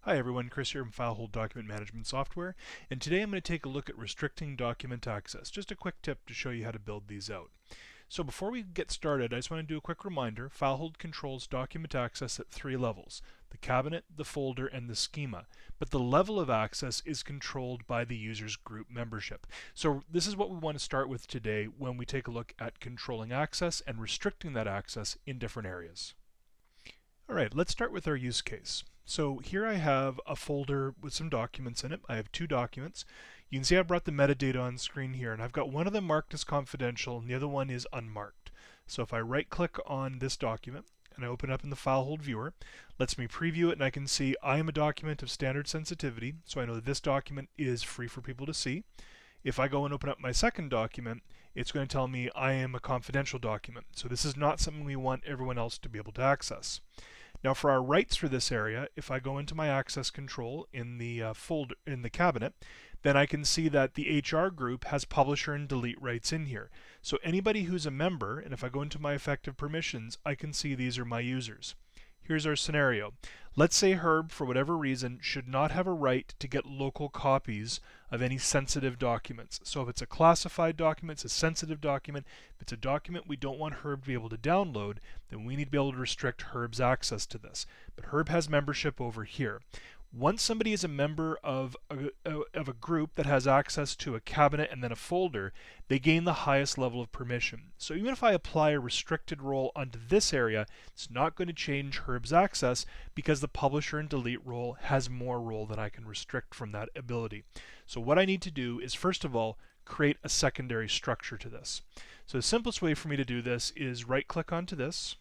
Hi everyone, Chris here from FileHold Document Management Software, and today I'm going to take a look at restricting document access. Just a quick tip to show you how to build these out. So before we get started, I just want to do a quick reminder. FileHold controls document access at three levels: the cabinet, the folder, and the schema. But the level of access is controlled by the user's group membership. So this is what we want to start with today when we take a look at controlling access and restricting that access in different areas. Alright, let's start with our use case. So here I have a folder with some documents in it. I have two documents. You can see I brought the metadata on screen here, and I've got one of them marked as confidential and the other one is unmarked. So if I right click on this document and I open up in the FileHold viewer, lets me preview it, and I can see I am a document of standard sensitivity, so I know that this document is free for people to see. If I go and open up my second document, it's going to tell me I am a confidential document. So this is not something we want everyone else to be able to access. Now for our rights for this area, if I go into my access control in the folder in the cabinet, then I can see that the HR group has publisher and delete rights in here. So anybody who's a member, and if I go into my effective permissions, I can see these are my users. Here's our scenario. Let's say Herb, for whatever reason, should not have a right to get local copies of any sensitive documents. So if it's a classified document, it's a sensitive document, if it's a document we don't want Herb to be able to download, then we need to be able to restrict Herb's access to this. But Herb has membership over here. Once somebody is a member of a group that has access to a cabinet and then a folder, they gain the highest level of permission. So even if I apply a restricted role onto this area, it's not going to change Herb's access because the publisher and delete role has more role than I can restrict from that ability. So what I need to do is, first of all, create a secondary structure to this. So the simplest way for me to do this is right click onto this,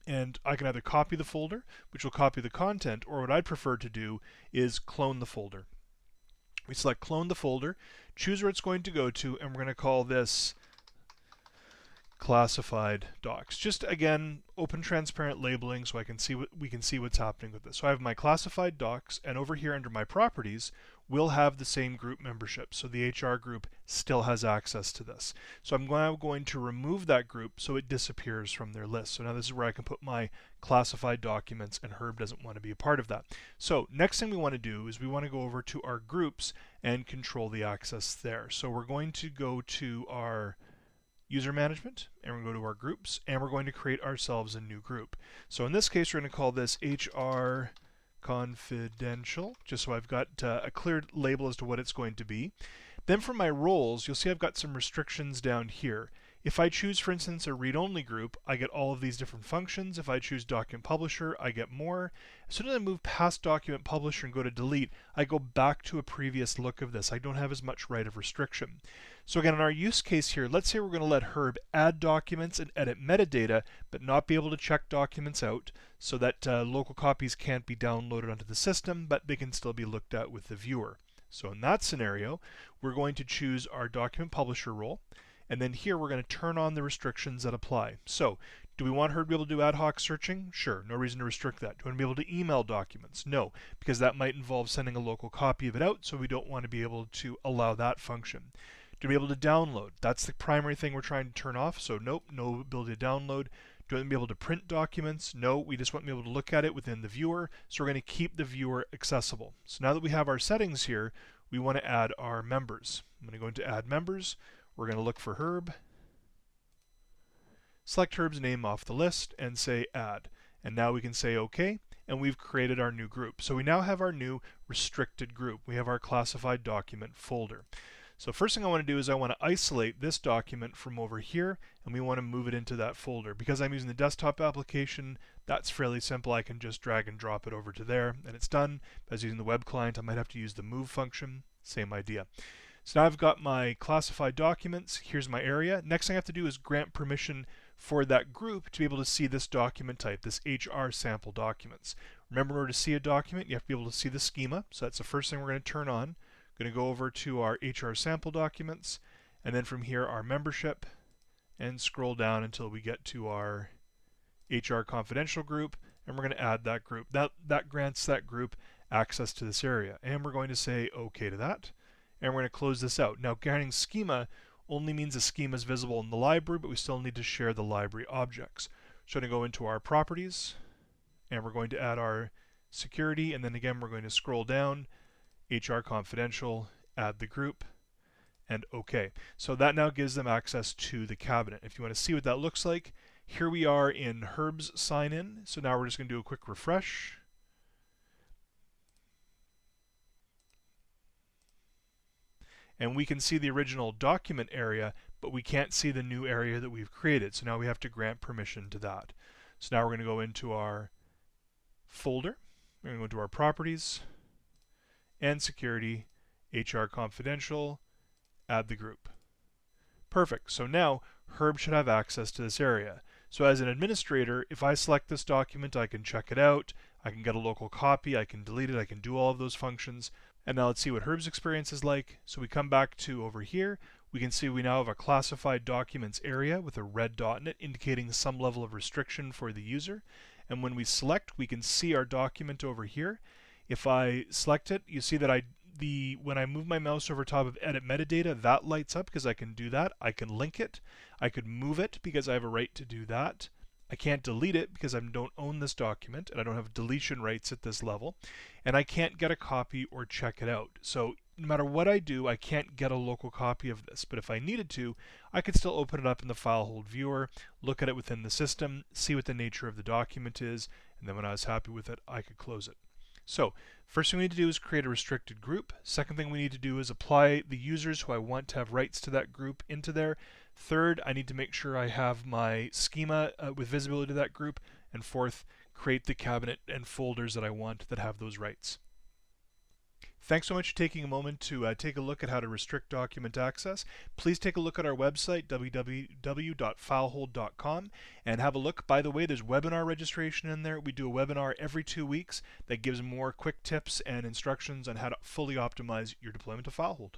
and I can either copy the folder, which will copy the content, or what I'd prefer to do is clone the folder. We select clone the folder, choose where it's going to go to, and we're going to call this classified docs. Just again, open transparent labeling so we can see what's happening with this. So I have my classified docs, and over here under my properties, we'll have the same group membership. So the HR group still has access to this. So I'm now going to remove that group so it disappears from their list. So now this is where I can put my classified documents, and Herb doesn't want to be a part of that. So next thing we want to do is we want to go over to our groups and control the access there. So we're going to go to our user management, and we're going to go to our groups, and we're going to create ourselves a new group. So in this case, we're going to call this HR confidential, just so I've got a clear label as to what it's going to be. Then for my roles, you'll see I've got some restrictions down here. If I choose, for instance, a read-only group, I get all of these different functions. If I choose document publisher, I get more. As soon as I move past document publisher and go to delete, I go back to a previous look of this. I don't have as much right of restriction. So again, in our use case here, let's say we're going to let Herb add documents and edit metadata, but not be able to check documents out, so that local copies can't be downloaded onto the system, but they can still be looked at with the viewer. So in that scenario, we're going to choose our document publisher role, and then here we're going to turn on the restrictions that apply. So do we want her to be able to do ad hoc searching? Sure, no reason to restrict that. Do we want to be able to email documents? No, because that might involve sending a local copy of it out, so we don't want to be able to allow that function. To be able to download, that's the primary thing we're trying to turn off, so nope, no ability to download. Do we want to be able to print documents? No, we just want to be able to look at it within the viewer, so we're going to keep the viewer accessible. So now that we have our settings here, we want to add our members. I'm going to go into add members. We're going to look for Herb, select Herb's name off the list, and say add. And now we can say OK, and we've created our new group. So we now have our new restricted group. We have our classified document folder. So first thing I want to do is I want to isolate this document from over here, and we want to move it into that folder. Because I'm using the desktop application, that's fairly simple. I can just drag and drop it over to there, and it's done. If I was using the web client, I might have to use the move function. Same idea. So now I've got my classified documents. Here's my area. Next thing I have to do is grant permission for that group to be able to see this document type, this HR sample documents. Remember, in order to see a document, you have to be able to see the schema. So that's the first thing we're going to turn on. Going to go over to our HR sample documents, and then from here our membership, and scroll down until we get to our HR confidential group, and we're going to add that group. That grants that group access to this area, and we're going to say OK to that, and we're going to close this out. Now, granting schema only means the schema is visible in the library, but we still need to share the library objects. So we're going to go into our properties, and we're going to add our security, and then again we're going to scroll down, HR confidential, add the group, and OK. So that now gives them access to the cabinet. If you want to see what that looks like, here we are in Herb's sign in. So now we're just going to do a quick refresh. And we can see the original document area, but we can't see the new area that we've created. So now we have to grant permission to that. So now we're going to go into our folder. We're going to go into our properties and security, HR confidential, add the group. Perfect. So now Herb should have access to this area. So as an administrator, if I select this document, I can check it out, I can get a local copy, I can delete it, I can do all of those functions. And now let's see what Herb's experience is like. So we come back to over here, we can see we now have a classified documents area with a red dot in it indicating some level of restriction for the user. And when we select, we can see our document over here. If I select it, you see that when I move my mouse over top of edit metadata, that lights up because I can do that. I can link it. I could move it because I have a right to do that. I can't delete it because I don't own this document and I don't have deletion rights at this level. And I can't get a copy or check it out. So no matter what I do, I can't get a local copy of this. But if I needed to, I could still open it up in the FileHold viewer, look at it within the system, see what the nature of the document is, and then when I was happy with it, I could close it. So first thing we need to do is create a restricted group. Second thing we need to do is apply the users who I want to have rights to that group into there. Third, I need to make sure I have my schema with visibility to that group. And fourth, create the cabinet and folders that I want that have those rights. Thanks so much for taking a moment to take a look at how to restrict document access. Please take a look at our website, www.filehold.com, and have a look. By the way, there's webinar registration in there. We do a webinar every 2 weeks that gives more quick tips and instructions on how to fully optimize your deployment of FileHold.